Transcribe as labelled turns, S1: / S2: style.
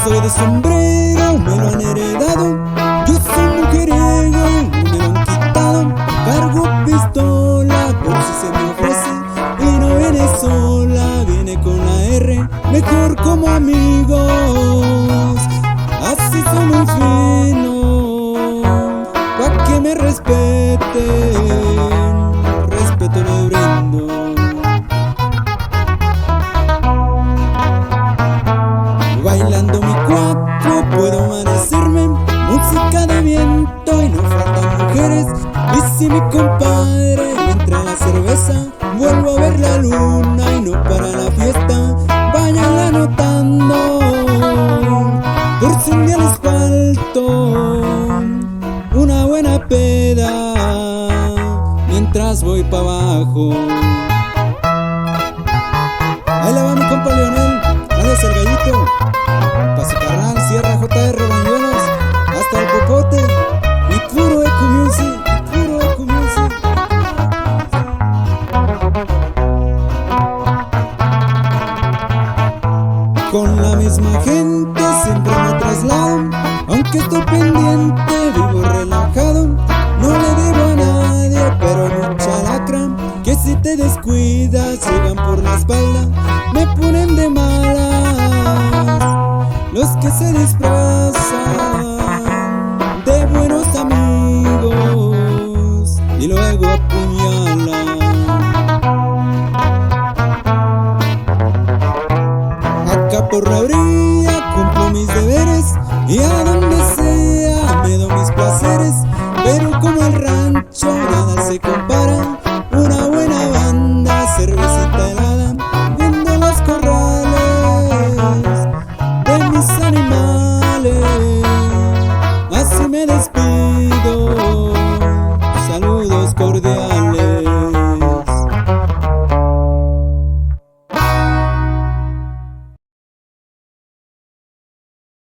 S1: soy de sombrero, me lo han heredado. Yo soy mujeriego y no me lo han quitado. Cargo pistola por si se me ofrece, y no viene sola, viene con la R, mejor como amigos. Así soy muy fino, pa' que me respeten, respeto le brindo. Bailando mi cuatro puedo amanecerme, música de viento y no faltan mujeres. Y si mi compadre me entra la cerveza, vuelvo a ver la luna y no para la fiesta. Váyanla anotando, por si un día les falto una buena peda mientras voy pa' abajo. Ahí le va mi compa Leonel, alias el Gallito, pa' su carnal Sierra JR Bañuelos, hasta el Popote, y puro Eco Music, y puro Eco Music. Con la misma gente siempre me traslado, aunque estoy pendiente, vivo relajado. No le debo a nadie, pero mucha lacra, que si te descuidas llegan por la espalda, me ponen de malas. Los que se disfrazan de buenos amigos y luego apuñalan. Acá por la orilla cumplo mis deberes y a donde sea me doy mis placeres, pero como el rancho